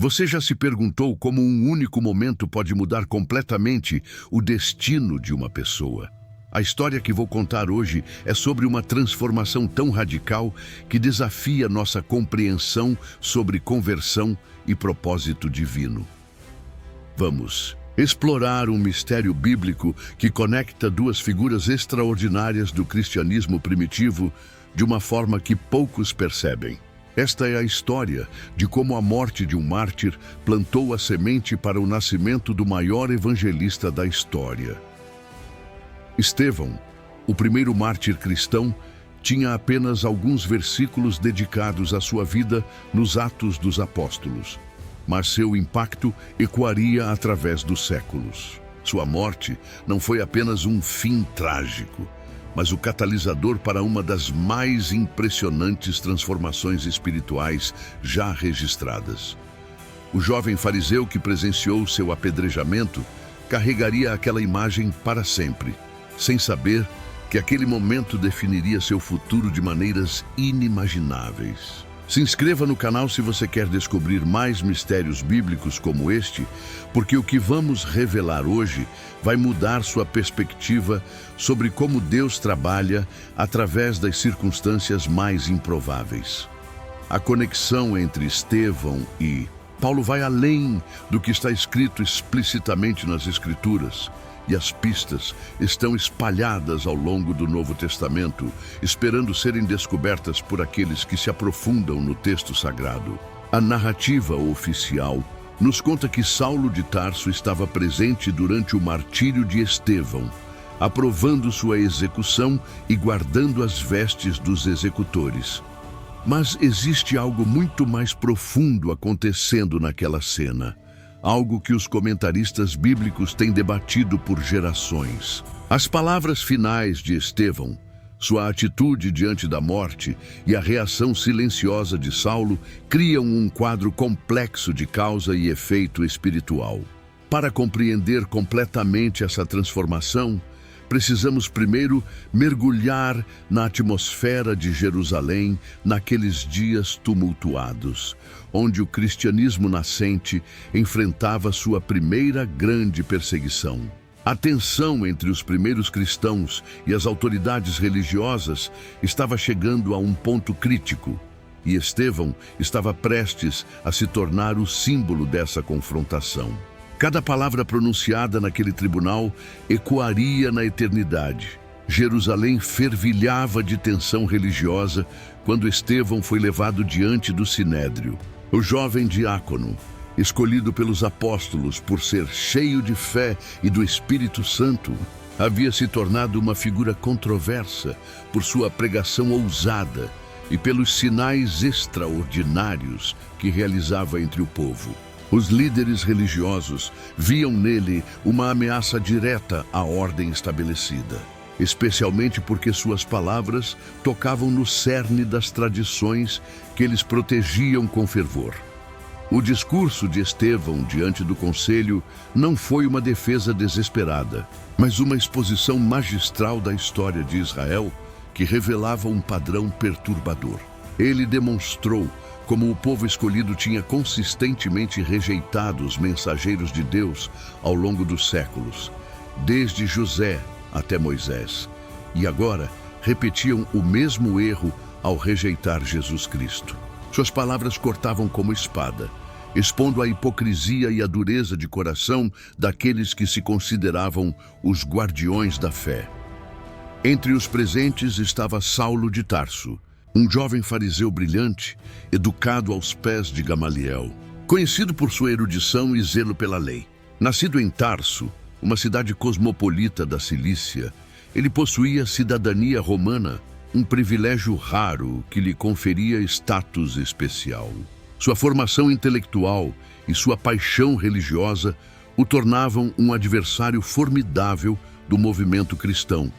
Você já se perguntou como um único momento pode mudar completamente o destino de uma pessoa? A história que vou contar hoje é sobre uma transformação tão radical que desafia nossa compreensão sobre conversão e propósito divino. Vamos explorar um mistério bíblico que conecta duas figuras extraordinárias do cristianismo primitivo de uma forma que poucos percebem. Esta é a história de como a morte de um mártir plantou a semente para o nascimento do maior evangelista da história. Estevão, o primeiro mártir cristão, tinha apenas alguns versículos dedicados à sua vida nos Atos dos Apóstolos, mas seu impacto ecoaria através dos séculos. Sua morte não foi apenas um fim trágico, mas o catalisador para uma das mais impressionantes transformações espirituais já registradas. O jovem fariseu que presenciou seu apedrejamento carregaria aquela imagem para sempre, sem saber que aquele momento definiria seu futuro de maneiras inimagináveis. Se inscreva no canal se você quer descobrir mais mistérios bíblicos como este, porque o que vamos revelar hoje vai mudar sua perspectiva sobre como Deus trabalha através das circunstâncias mais improváveis. A conexão entre Estevão e Paulo vai além do que está escrito explicitamente nas Escrituras, e as pistas estão espalhadas ao longo do Novo Testamento, esperando serem descobertas por aqueles que se aprofundam no texto sagrado. A narrativa oficial nos conta que Saulo de Tarso estava presente durante o martírio de Estevão, aprovando sua execução e guardando as vestes dos executores. Mas existe algo muito mais profundo acontecendo naquela cena. Algo que os comentaristas bíblicos têm debatido por gerações. As palavras finais de Estevão, sua atitude diante da morte e a reação silenciosa de Saulo criam um quadro complexo de causa e efeito espiritual. Para compreender completamente essa transformação, precisamos primeiro mergulhar na atmosfera de Jerusalém naqueles dias tumultuados, onde o cristianismo nascente enfrentava sua primeira grande perseguição. A tensão entre os primeiros cristãos e as autoridades religiosas estava chegando a um ponto crítico, e Estevão estava prestes a se tornar o símbolo dessa confrontação. Cada palavra pronunciada naquele tribunal ecoaria na eternidade. Jerusalém fervilhava de tensão religiosa quando Estevão foi levado diante do Sinédrio. O jovem diácono, escolhido pelos apóstolos por ser cheio de fé e do Espírito Santo, havia se tornado uma figura controversa por sua pregação ousada e pelos sinais extraordinários que realizava entre o povo. Os líderes religiosos viam nele uma ameaça direta à ordem estabelecida, especialmente porque suas palavras tocavam no cerne das tradições que eles protegiam com fervor. O discurso de Estevão diante do conselho não foi uma defesa desesperada, mas uma exposição magistral da história de Israel que revelava um padrão perturbador. Ele demonstrou como o povo escolhido tinha consistentemente rejeitado os mensageiros de Deus ao longo dos séculos, desde José até Moisés, e agora repetiam o mesmo erro ao rejeitar Jesus Cristo. Suas palavras cortavam como espada, expondo a hipocrisia e a dureza de coração daqueles que se consideravam os guardiões da fé. Entre os presentes estava Saulo de Tarso, um jovem fariseu brilhante, educado aos pés de Gamaliel, conhecido por sua erudição e zelo pela lei. Nascido em Tarso, uma cidade cosmopolita da Cilícia, ele possuía cidadania romana, um privilégio raro que lhe conferia status especial. Sua formação intelectual e sua paixão religiosa o tornavam um adversário formidável do movimento cristão,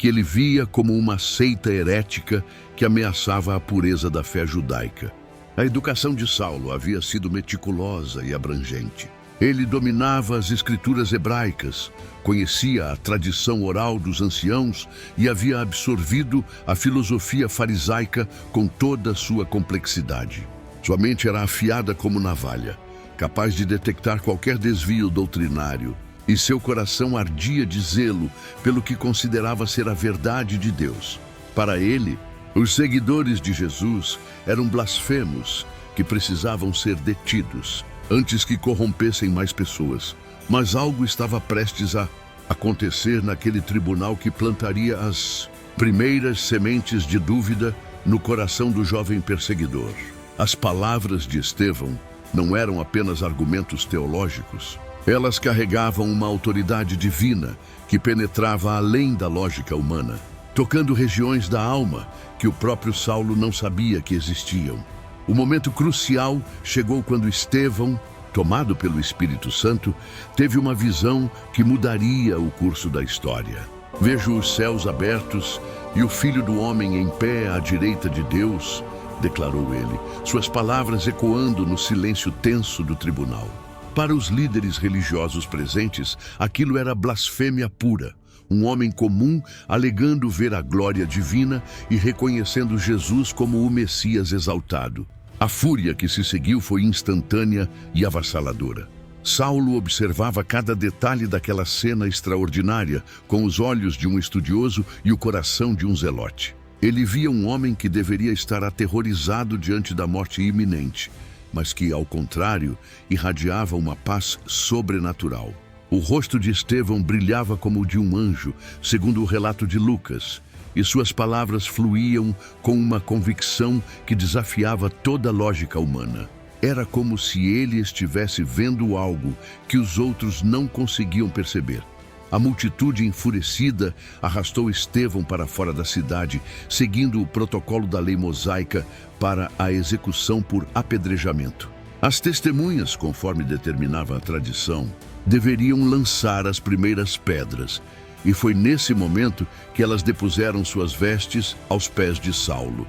que ele via como uma seita herética que ameaçava a pureza da fé judaica. A educação de Saulo havia sido meticulosa e abrangente. Ele dominava as escrituras hebraicas, conhecia a tradição oral dos anciãos e havia absorvido a filosofia farisaica com toda a sua complexidade. Sua mente era afiada como navalha, capaz de detectar qualquer desvio doutrinário, e seu coração ardia de zelo pelo que considerava ser a verdade de Deus. Para ele, os seguidores de Jesus eram blasfemos que precisavam ser detidos antes que corrompessem mais pessoas. Mas algo estava prestes a acontecer naquele tribunal que plantaria as primeiras sementes de dúvida no coração do jovem perseguidor. As palavras de Estevão não eram apenas argumentos teológicos. Elas carregavam uma autoridade divina que penetrava além da lógica humana, tocando regiões da alma que o próprio Saulo não sabia que existiam. O momento crucial chegou quando Estevão, tomado pelo Espírito Santo, teve uma visão que mudaria o curso da história. Vejo os céus abertos e o Filho do Homem em pé à direita de Deus, declarou ele, suas palavras ecoando no silêncio tenso do tribunal. Para os líderes religiosos presentes, aquilo era blasfêmia pura. Um homem comum alegando ver a glória divina e reconhecendo Jesus como o Messias exaltado. A fúria que se seguiu foi instantânea e avassaladora. Saulo observava cada detalhe daquela cena extraordinária com os olhos de um estudioso e o coração de um zelote. Ele via um homem que deveria estar aterrorizado diante da morte iminente, mas que, ao contrário, irradiava uma paz sobrenatural. O rosto de Estevão brilhava como o de um anjo, segundo o relato de Lucas, e suas palavras fluíam com uma convicção que desafiava toda a lógica humana. Era como se ele estivesse vendo algo que os outros não conseguiam perceber. A multitude enfurecida arrastou Estevão para fora da cidade, seguindo o protocolo da lei mosaica para a execução por apedrejamento. As testemunhas, conforme determinava a tradição, deveriam lançar as primeiras pedras, e foi nesse momento que elas depuseram suas vestes aos pés de Saulo.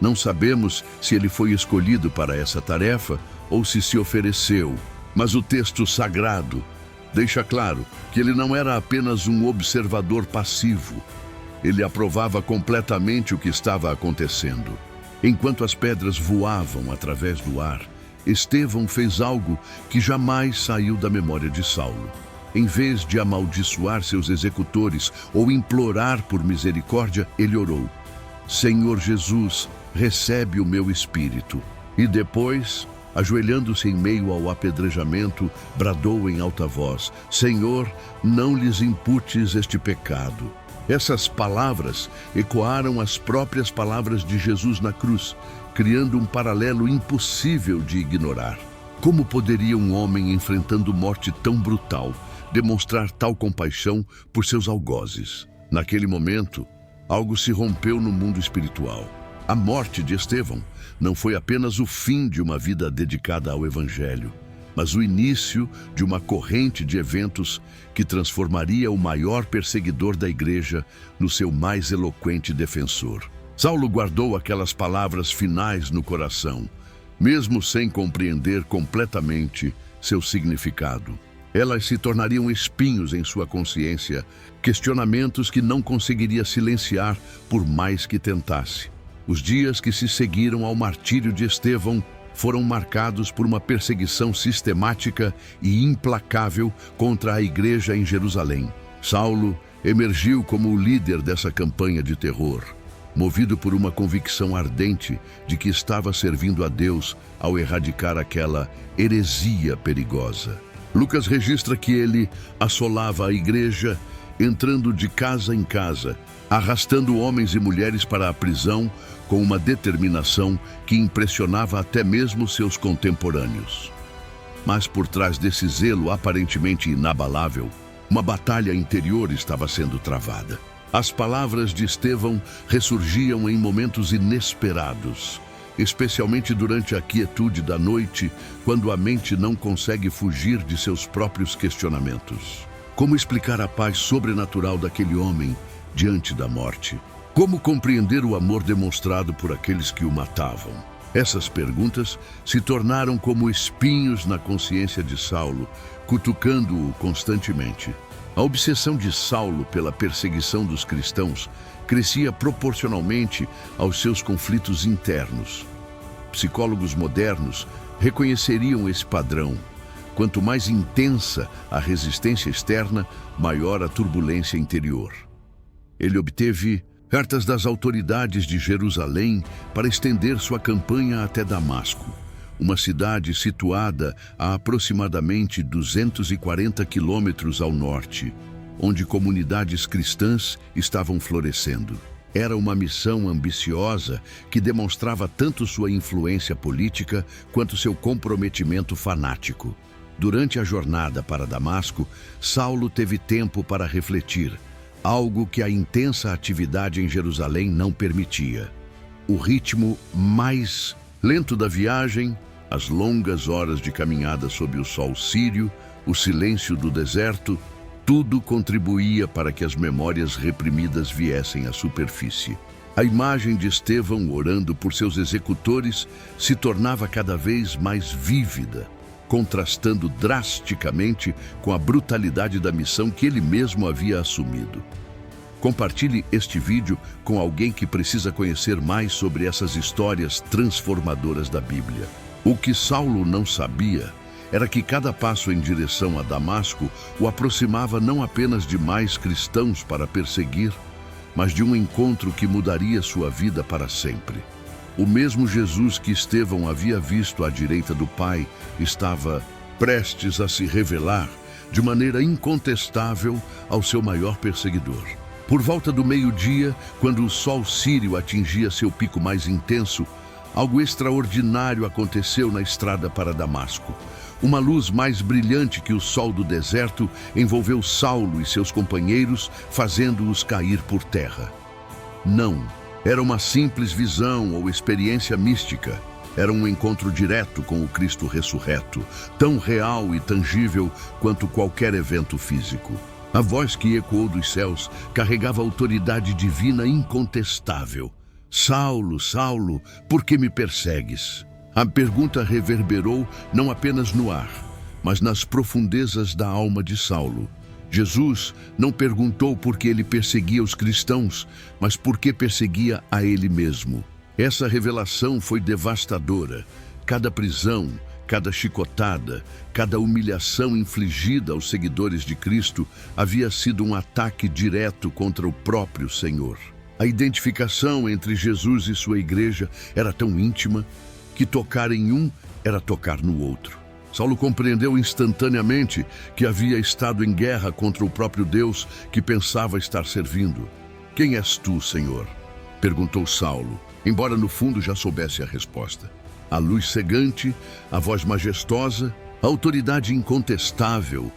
Não sabemos se ele foi escolhido para essa tarefa ou se ofereceu, mas o texto sagrado deixa claro que ele não era apenas um observador passivo. Ele aprovava completamente o que estava acontecendo. Enquanto as pedras voavam através do ar, Estevão fez algo que jamais saiu da memória de Saulo. Em vez de amaldiçoar seus executores ou implorar por misericórdia, ele orou: Senhor Jesus, recebe o meu espírito. E depois, ajoelhando-se em meio ao apedrejamento, bradou em alta voz: Senhor, não lhes imputes este pecado. Essas palavras ecoaram as próprias palavras de Jesus na cruz, criando um paralelo impossível de ignorar. Como poderia um homem enfrentando morte tão brutal demonstrar tal compaixão por seus algozes? Naquele momento, algo se rompeu no mundo espiritual. A morte de Estevão não foi apenas o fim de uma vida dedicada ao Evangelho, mas o início de uma corrente de eventos que transformaria o maior perseguidor da igreja no seu mais eloquente defensor. Saulo guardou aquelas palavras finais no coração, mesmo sem compreender completamente seu significado. Elas se tornariam espinhos em sua consciência, questionamentos que não conseguiria silenciar por mais que tentasse. Os dias que se seguiram ao martírio de Estevão foram marcados por uma perseguição sistemática e implacável contra a igreja em Jerusalém. Saulo emergiu como o líder dessa campanha de terror, movido por uma convicção ardente de que estava servindo a Deus ao erradicar aquela heresia perigosa. Lucas registra que ele assolava a igreja, entrando de casa em casa, arrastando homens e mulheres para a prisão com uma determinação que impressionava até mesmo seus contemporâneos. Mas por trás desse zelo aparentemente inabalável, uma batalha interior estava sendo travada. As palavras de Estevão ressurgiam em momentos inesperados, especialmente durante a quietude da noite, quando a mente não consegue fugir de seus próprios questionamentos. Como explicar a paz sobrenatural daquele homem diante da morte? Como compreender o amor demonstrado por aqueles que o matavam? Essas perguntas se tornaram como espinhos na consciência de Saulo, cutucando-o constantemente. A obsessão de Saulo pela perseguição dos cristãos crescia proporcionalmente aos seus conflitos internos. Psicólogos modernos reconheceriam esse padrão. Quanto mais intensa a resistência externa, maior a turbulência interior. Ele obteve cartas das autoridades de Jerusalém para estender sua campanha até Damasco, uma cidade situada a aproximadamente 240 quilômetros ao norte, onde comunidades cristãs estavam florescendo. Era uma missão ambiciosa que demonstrava tanto sua influência política quanto seu comprometimento fanático. Durante a jornada para Damasco, Saulo teve tempo para refletir, algo que a intensa atividade em Jerusalém não permitia. O ritmo mais lento da viagem, as longas horas de caminhada sob o sol sírio, o silêncio do deserto, tudo contribuía para que as memórias reprimidas viessem à superfície. A imagem de Estevão orando por seus executores se tornava cada vez mais vívida, contrastando drasticamente com a brutalidade da missão que ele mesmo havia assumido. Compartilhe este vídeo com alguém que precisa conhecer mais sobre essas histórias transformadoras da Bíblia. O que Saulo não sabia era que cada passo em direção a Damasco o aproximava não apenas de mais cristãos para perseguir, mas de um encontro que mudaria sua vida para sempre. O mesmo Jesus que Estevão havia visto à direita do Pai estava prestes a se revelar de maneira incontestável ao seu maior perseguidor. Por volta do meio-dia, quando o sol sírio atingia seu pico mais intenso, algo extraordinário aconteceu na estrada para Damasco. Uma luz mais brilhante que o sol do deserto envolveu Saulo e seus companheiros, fazendo-os cair por terra. Não era uma simples visão ou experiência mística. Era um encontro direto com o Cristo ressurreto, tão real e tangível quanto qualquer evento físico. A voz que ecoou dos céus carregava autoridade divina incontestável. Saulo, Saulo, por que me persegues? A pergunta reverberou não apenas no ar, mas nas profundezas da alma de Saulo. Jesus não perguntou por que ele perseguia os cristãos, mas por que perseguia a ele mesmo. Essa revelação foi devastadora. Cada prisão, cada chicotada, cada humilhação infligida aos seguidores de Cristo havia sido um ataque direto contra o próprio Senhor. A identificação entre Jesus e sua igreja era tão íntima que tocar em um era tocar no outro. Saulo compreendeu instantaneamente que havia estado em guerra contra o próprio Deus que pensava estar servindo. "Quem és tu, Senhor?" perguntou Saulo, embora no fundo já soubesse a resposta. A luz cegante, a voz majestosa, a autoridade incontestável,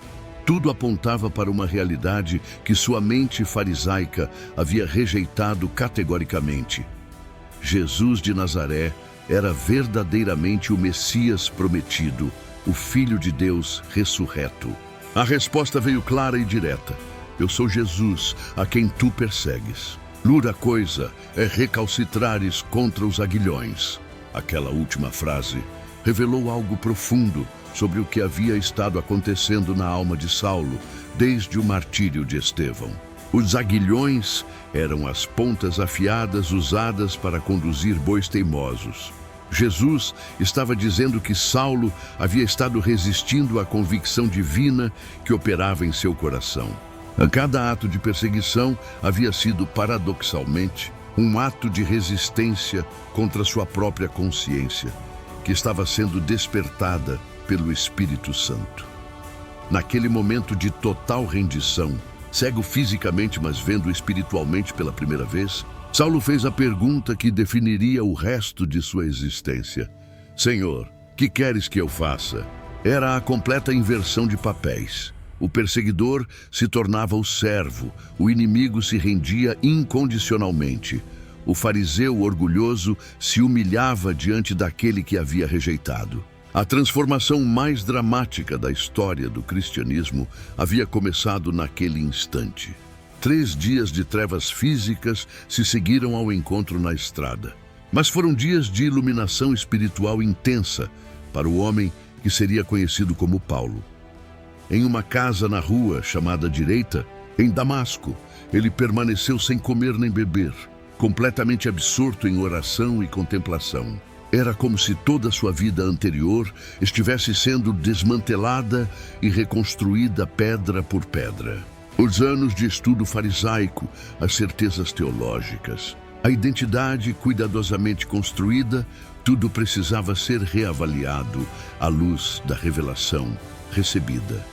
tudo apontava para uma realidade que sua mente farisaica havia rejeitado categoricamente. Jesus de Nazaré era verdadeiramente o Messias prometido, o Filho de Deus ressurreto. A resposta veio clara e direta: "Eu sou Jesus, a quem tu persegues. Dura coisa é recalcitrares contra os aguilhões." Aquela última frase revelou algo profundo sobre o que havia estado acontecendo na alma de Saulo desde o martírio de Estevão. Os aguilhões eram as pontas afiadas usadas para conduzir bois teimosos. Jesus estava dizendo que Saulo havia estado resistindo à convicção divina que operava em seu coração. A cada ato de perseguição havia sido, paradoxalmente, um ato de resistência contra sua própria consciência, que estava sendo despertada pelo Espírito Santo. Naquele momento de total rendição, cego fisicamente, mas vendo espiritualmente pela primeira vez, Saulo fez a pergunta que definiria o resto de sua existência: "Senhor, que queres que eu faça?" Era a completa inversão de papéis. O perseguidor se tornava o servo, o inimigo se rendia incondicionalmente. O fariseu orgulhoso se humilhava diante daquele que havia rejeitado. A transformação mais dramática da história do cristianismo havia começado naquele instante. 3 dias de trevas físicas se seguiram ao encontro na estrada. Mas foram dias de iluminação espiritual intensa para o homem que seria conhecido como Paulo. Em uma casa na rua chamada Direita, em Damasco, ele permaneceu sem comer nem beber, completamente absorto em oração e contemplação. Era como se toda a sua vida anterior estivesse sendo desmantelada e reconstruída pedra por pedra. Os anos de estudo farisaico, as certezas teológicas, a identidade cuidadosamente construída, tudo precisava ser reavaliado à luz da revelação recebida.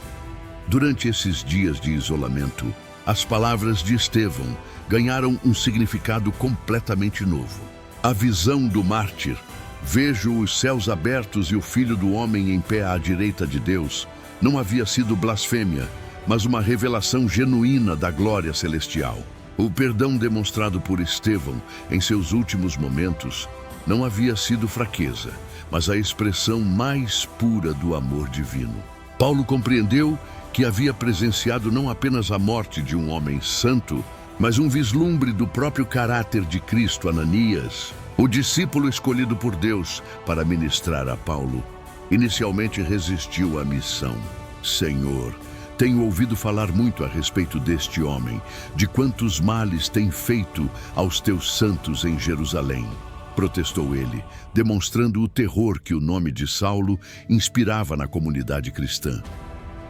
Durante esses dias de isolamento, as palavras de Estevão ganharam um significado completamente novo. A visão do mártir, vejo os céus abertos e o Filho do Homem em pé à direita de Deus, não havia sido blasfêmia, mas uma revelação genuína da glória celestial. O perdão demonstrado por Estevão em seus últimos momentos não havia sido fraqueza, mas a expressão mais pura do amor divino. Paulo compreendeu que havia presenciado não apenas a morte de um homem santo, mas um vislumbre do próprio caráter de Cristo. Ananias, o discípulo escolhido por Deus para ministrar a Paulo, inicialmente resistiu à missão. Senhor, tenho ouvido falar muito a respeito deste homem, de quantos males tem feito aos teus santos em Jerusalém. Protestou ele, demonstrando o terror que o nome de Saulo inspirava na comunidade cristã.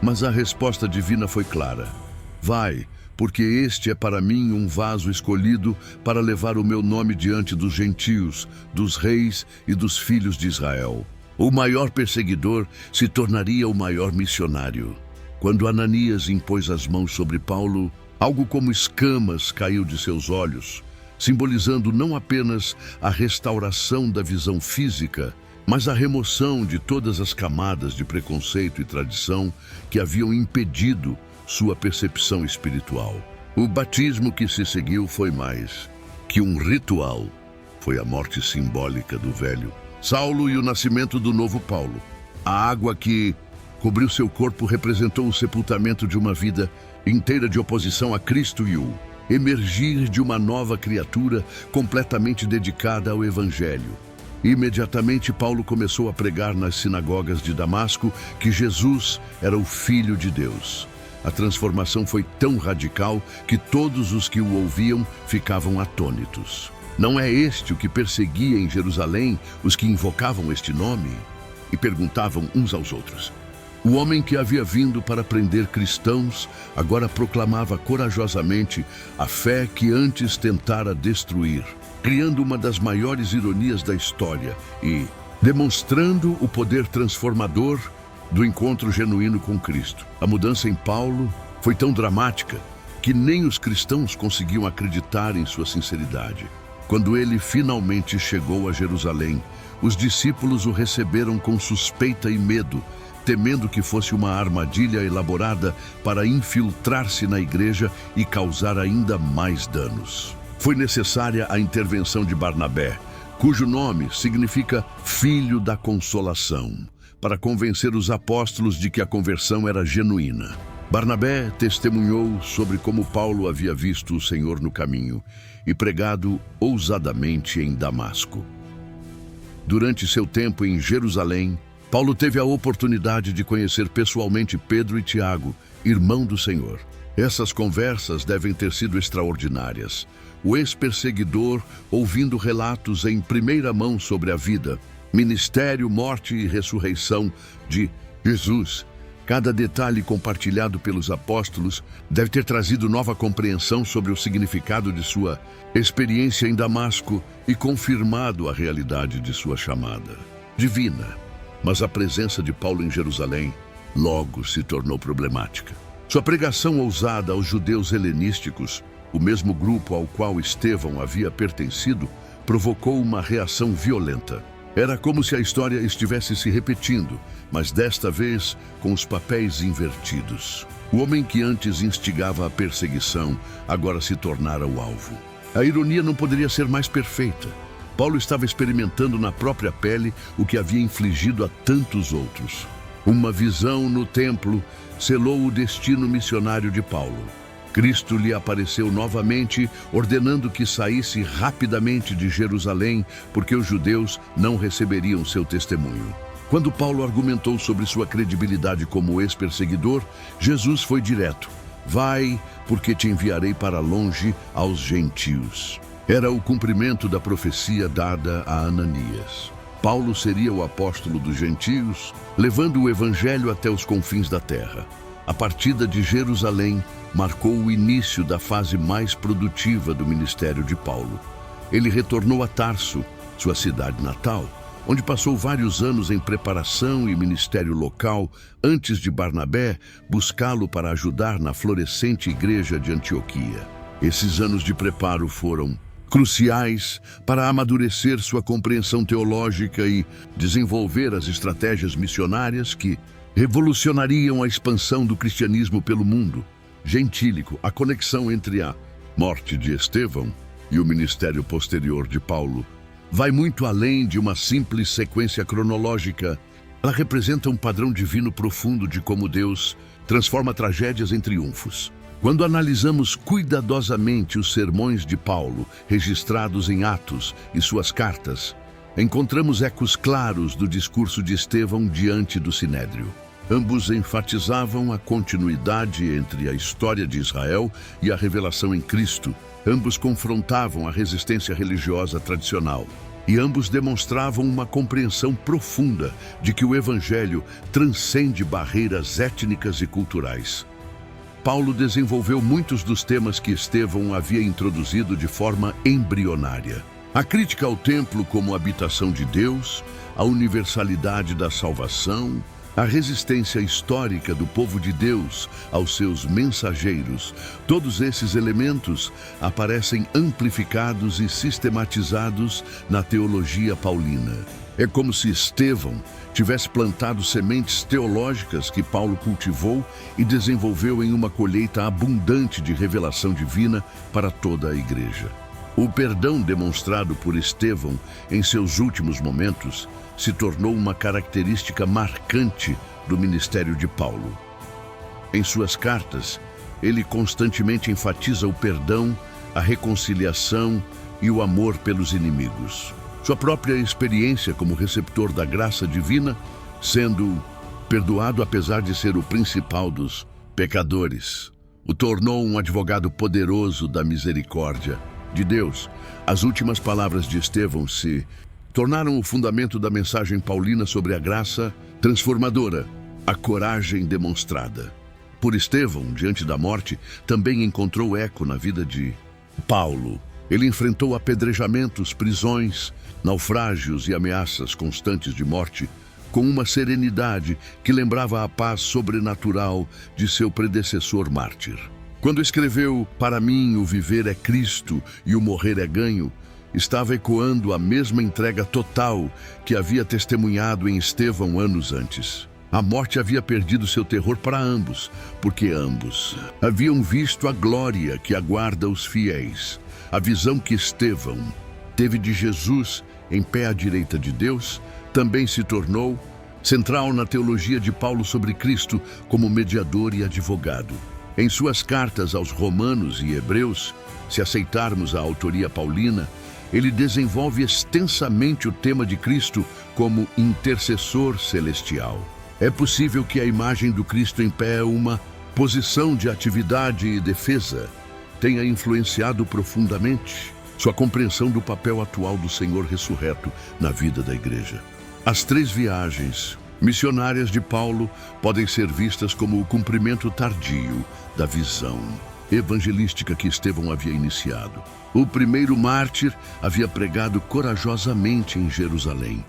Mas a resposta divina foi clara. Vai, porque este é para mim um vaso escolhido para levar o meu nome diante dos gentios, dos reis e dos filhos de Israel. O maior perseguidor se tornaria o maior missionário. Quando Ananias impôs as mãos sobre Paulo, algo como escamas caiu de seus olhos, simbolizando não apenas a restauração da visão física, mas a remoção de todas as camadas de preconceito e tradição que haviam impedido sua percepção espiritual. O batismo que se seguiu foi mais que um ritual. Foi a morte simbólica do velho Saulo e o nascimento do novo Paulo. A água que cobriu seu corpo representou o sepultamento de uma vida inteira de oposição a Cristo e o emergir de uma nova criatura completamente dedicada ao Evangelho. Imediatamente, Paulo começou a pregar nas sinagogas de Damasco que Jesus era o Filho de Deus. A transformação foi tão radical que todos os que o ouviam ficavam atônitos. Não é este o que perseguia em Jerusalém os que invocavam este nome? E perguntavam uns aos outros. O homem que havia vindo para prender cristãos agora proclamava corajosamente a fé que antes tentara destruir, criando uma das maiores ironias da história e demonstrando o poder transformador do encontro genuíno com Cristo. A mudança em Paulo foi tão dramática que nem os cristãos conseguiam acreditar em sua sinceridade. Quando ele finalmente chegou a Jerusalém, os discípulos o receberam com suspeita e medo, temendo que fosse uma armadilha elaborada para infiltrar-se na igreja e causar ainda mais danos. Foi necessária a intervenção de Barnabé, cujo nome significa Filho da Consolação, para convencer os apóstolos de que a conversão era genuína. Barnabé testemunhou sobre como Paulo havia visto o Senhor no caminho e pregado ousadamente em Damasco. Durante seu tempo em Jerusalém, Paulo teve a oportunidade de conhecer pessoalmente Pedro e Tiago, irmão do Senhor. Essas conversas devem ter sido extraordinárias. O ex-perseguidor ouvindo relatos em primeira mão sobre a vida, ministério, morte e ressurreição de Jesus. Cada detalhe compartilhado pelos apóstolos deve ter trazido nova compreensão sobre o significado de sua experiência em Damasco e confirmado a realidade de sua chamada divina. Mas a presença de Paulo em Jerusalém logo se tornou problemática. Sua pregação ousada aos judeus helenísticos, o mesmo grupo ao qual Estevão havia pertencido, provocou uma reação violenta. Era como se a história estivesse se repetindo, mas desta vez com os papéis invertidos. O homem que antes instigava a perseguição agora se tornara o alvo. A ironia não poderia ser mais perfeita. Paulo estava experimentando na própria pele o que havia infligido a tantos outros. Uma visão no templo selou o destino missionário de Paulo. Cristo lhe apareceu novamente, ordenando que saísse rapidamente de Jerusalém, porque os judeus não receberiam seu testemunho. Quando Paulo argumentou sobre sua credibilidade como ex-perseguidor, Jesus foi direto. Vai, porque te enviarei para longe aos gentios. Era o cumprimento da profecia dada a Ananias. Paulo seria o apóstolo dos gentios, levando o evangelho até os confins da terra. A partida de Jerusalém marcou o início da fase mais produtiva do ministério de Paulo. Ele retornou a Tarso, sua cidade natal, onde passou vários anos em preparação e ministério local, antes de Barnabé buscá-lo para ajudar na florescente igreja de Antioquia. Esses anos de preparo foram cruciais para amadurecer sua compreensão teológica e desenvolver as estratégias missionárias que revolucionariam a expansão do cristianismo pelo mundo. Gentílico, a conexão entre a morte de Estevão e o ministério posterior de Paulo vai muito além de uma simples sequência cronológica. Ela representa um padrão divino profundo de como Deus transforma tragédias em triunfos. Quando analisamos cuidadosamente os sermões de Paulo, registrados em Atos e suas cartas, encontramos ecos claros do discurso de Estevão diante do Sinédrio. Ambos enfatizavam a continuidade entre a história de Israel e a revelação em Cristo. Ambos confrontavam a resistência religiosa tradicional. E ambos demonstravam uma compreensão profunda de que o Evangelho transcende barreiras étnicas e culturais. Paulo desenvolveu muitos dos temas que Estevão havia introduzido de forma embrionária. A crítica ao templo como habitação de Deus, a universalidade da salvação, a resistência histórica do povo de Deus aos seus mensageiros, todos esses elementos aparecem amplificados e sistematizados na teologia paulina. É como se Estevão tivesse plantado sementes teológicas que Paulo cultivou e desenvolveu em uma colheita abundante de revelação divina para toda a igreja. O perdão demonstrado por Estevão em seus últimos momentos se tornou uma característica marcante do ministério de Paulo. Em suas cartas, ele constantemente enfatiza o perdão, a reconciliação e o amor pelos inimigos. Sua própria experiência como receptor da graça divina, sendo perdoado apesar de ser o principal dos pecadores, o tornou um advogado poderoso da misericórdia de Deus. As últimas palavras de Estevão se tornaram o fundamento da mensagem paulina sobre a graça transformadora, a coragem demonstrada. Por Estevão, diante da morte, também encontrou eco na vida de Paulo. Ele enfrentou apedrejamentos, prisões, naufrágios e ameaças constantes de morte com uma serenidade que lembrava a paz sobrenatural de seu predecessor mártir. Quando escreveu "Para mim o viver é Cristo e o morrer é ganho", estava ecoando a mesma entrega total que havia testemunhado em Estevão anos antes. A morte havia perdido seu terror para ambos, porque ambos haviam visto a glória que aguarda os fiéis. A visão que Estevão teve de Jesus em pé à direita de Deus também se tornou central na teologia de Paulo sobre Cristo como mediador e advogado. Em suas cartas aos Romanos e Hebreus, se aceitarmos a autoria paulina, ele desenvolve extensamente o tema de Cristo como intercessor celestial. É possível que a imagem do Cristo em pé, uma posição de atividade e defesa, tenha influenciado profundamente sua compreensão do papel atual do Senhor ressurreto na vida da igreja. As 3 viagens missionárias de Paulo podem ser vistas como o cumprimento tardio da visão evangelística que Estevão havia iniciado. O primeiro mártir havia pregado corajosamente em Jerusalém,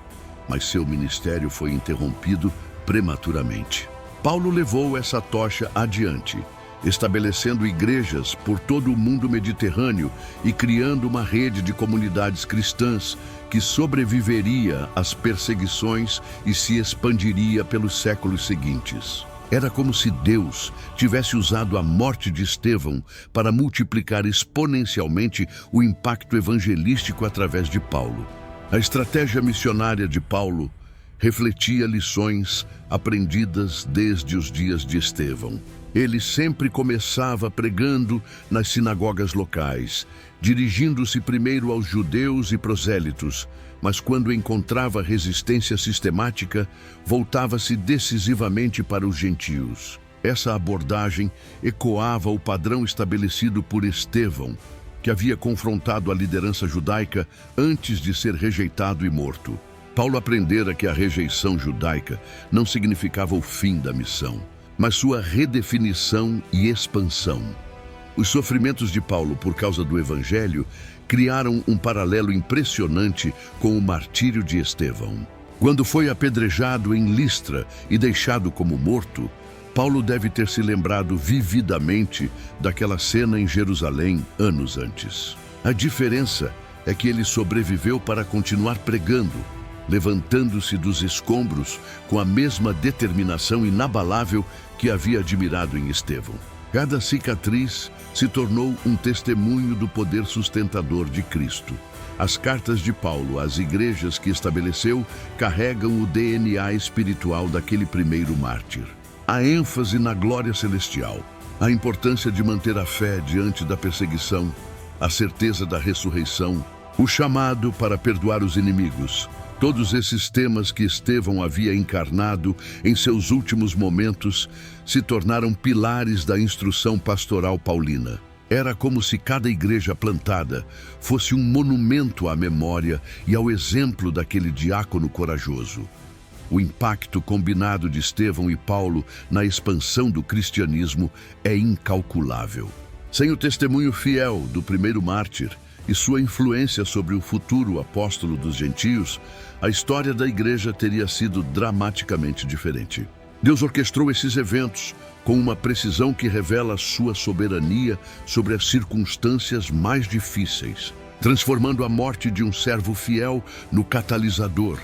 mas seu ministério foi interrompido prematuramente. Paulo levou essa tocha adiante, estabelecendo igrejas por todo o mundo mediterrâneo e criando uma rede de comunidades cristãs que sobreviveria às perseguições e se expandiria pelos séculos seguintes. Era como se Deus tivesse usado a morte de Estevão para multiplicar exponencialmente o impacto evangelístico através de Paulo. A estratégia missionária de Paulo refletia lições aprendidas desde os dias de Estevão. Ele sempre começava pregando nas sinagogas locais, dirigindo-se primeiro aos judeus e prosélitos, mas quando encontrava resistência sistemática, voltava-se decisivamente para os gentios. Essa abordagem ecoava o padrão estabelecido por Estevão, que havia confrontado a liderança judaica antes de ser rejeitado e morto. Paulo aprendera que a rejeição judaica não significava o fim da missão, mas sua redefinição e expansão. Os sofrimentos de Paulo por causa do Evangelho criaram um paralelo impressionante com o martírio de Estevão. Quando foi apedrejado em Listra e deixado como morto, Paulo deve ter se lembrado vividamente daquela cena em Jerusalém anos antes. A diferença é que ele sobreviveu para continuar pregando, levantando-se dos escombros com a mesma determinação inabalável que havia admirado em Estevão. Cada cicatriz se tornou um testemunho do poder sustentador de Cristo. As cartas de Paulo às igrejas que estabeleceu carregam o DNA espiritual daquele primeiro mártir. A ênfase na glória celestial, a importância de manter a fé diante da perseguição, a certeza da ressurreição, o chamado para perdoar os inimigos. Todos esses temas que Estevão havia encarnado em seus últimos momentos se tornaram pilares da instrução pastoral paulina. Era como se cada igreja plantada fosse um monumento à memória e ao exemplo daquele diácono corajoso. O impacto combinado de Estevão e Paulo na expansão do cristianismo é incalculável. Sem o testemunho fiel do primeiro mártir e sua influência sobre o futuro apóstolo dos gentios, a história da igreja teria sido dramaticamente diferente. Deus orquestrou esses eventos com uma precisão que revela sua soberania sobre as circunstâncias mais difíceis, transformando a morte de um servo fiel no catalisador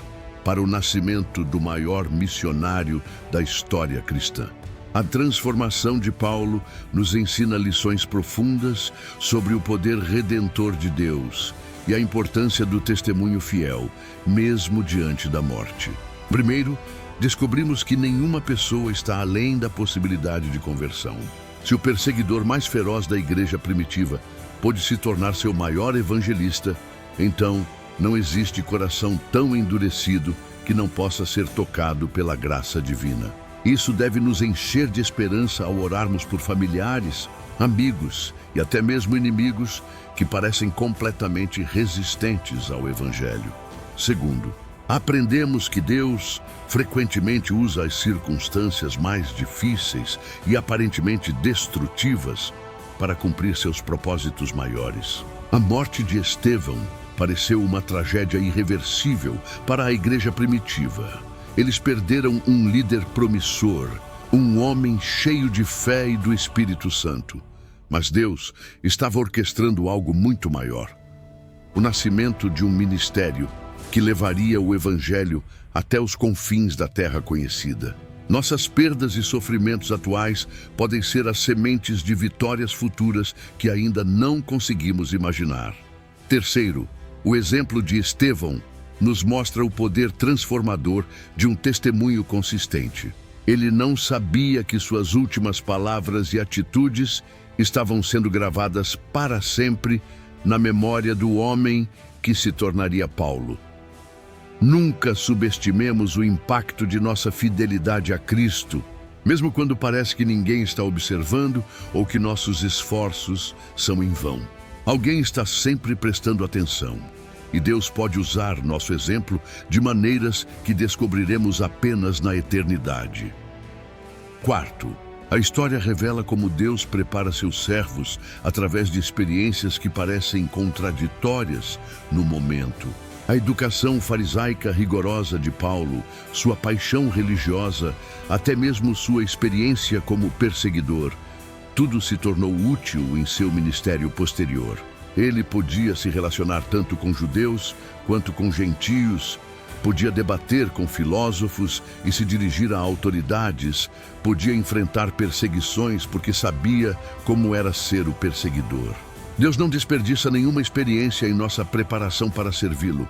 para o nascimento do maior missionário da história cristã. A transformação de Paulo nos ensina lições profundas sobre o poder redentor de Deus e a importância do testemunho fiel, mesmo diante da morte. Primeiro, descobrimos que nenhuma pessoa está além da possibilidade de conversão. Se o perseguidor mais feroz da igreja primitiva pôde se tornar seu maior evangelista, então não existe coração tão endurecido que não possa ser tocado pela graça divina. Isso deve nos encher de esperança ao orarmos por familiares, amigos e até mesmo inimigos que parecem completamente resistentes ao Evangelho. Segundo, aprendemos que Deus frequentemente usa as circunstâncias mais difíceis e aparentemente destrutivas para cumprir seus propósitos maiores. A morte de Estevão pareceu uma tragédia irreversível para a igreja primitiva. Eles perderam um líder promissor, um homem cheio de fé e do Espírito Santo. Mas Deus estava orquestrando algo muito maior. O nascimento de um ministério que levaria o Evangelho até os confins da terra conhecida. Nossas perdas e sofrimentos atuais podem ser as sementes de vitórias futuras que ainda não conseguimos imaginar. Terceiro, o exemplo de Estevão nos mostra o poder transformador de um testemunho consistente. Ele não sabia que suas últimas palavras e atitudes estavam sendo gravadas para sempre na memória do homem que se tornaria Paulo. Nunca subestimemos o impacto de nossa fidelidade a Cristo, mesmo quando parece que ninguém está observando ou que nossos esforços são em vão. Alguém está sempre prestando atenção, e Deus pode usar nosso exemplo de maneiras que descobriremos apenas na eternidade. Quarto, a história revela como Deus prepara seus servos através de experiências que parecem contraditórias no momento. A educação farisaica rigorosa de Paulo, sua paixão religiosa, até mesmo sua experiência como perseguidor, tudo se tornou útil em seu ministério posterior. Ele podia se relacionar tanto com judeus quanto com gentios, podia debater com filósofos e se dirigir a autoridades, podia enfrentar perseguições porque sabia como era ser o perseguidor. Deus não desperdiça nenhuma experiência em nossa preparação para servi-lo.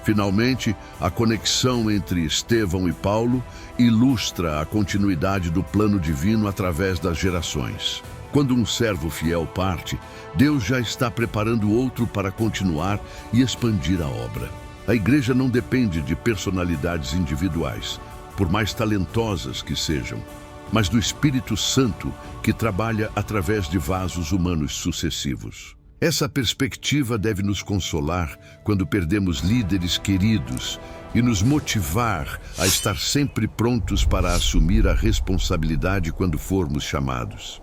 Finalmente, a conexão entre Estevão e Paulo ilustra a continuidade do plano divino através das gerações. Quando um servo fiel parte, Deus já está preparando outro para continuar e expandir a obra. A igreja não depende de personalidades individuais, por mais talentosas que sejam, mas do Espírito Santo que trabalha através de vasos humanos sucessivos. Essa perspectiva deve nos consolar quando perdemos líderes queridos e nos motivar a estar sempre prontos para assumir a responsabilidade quando formos chamados.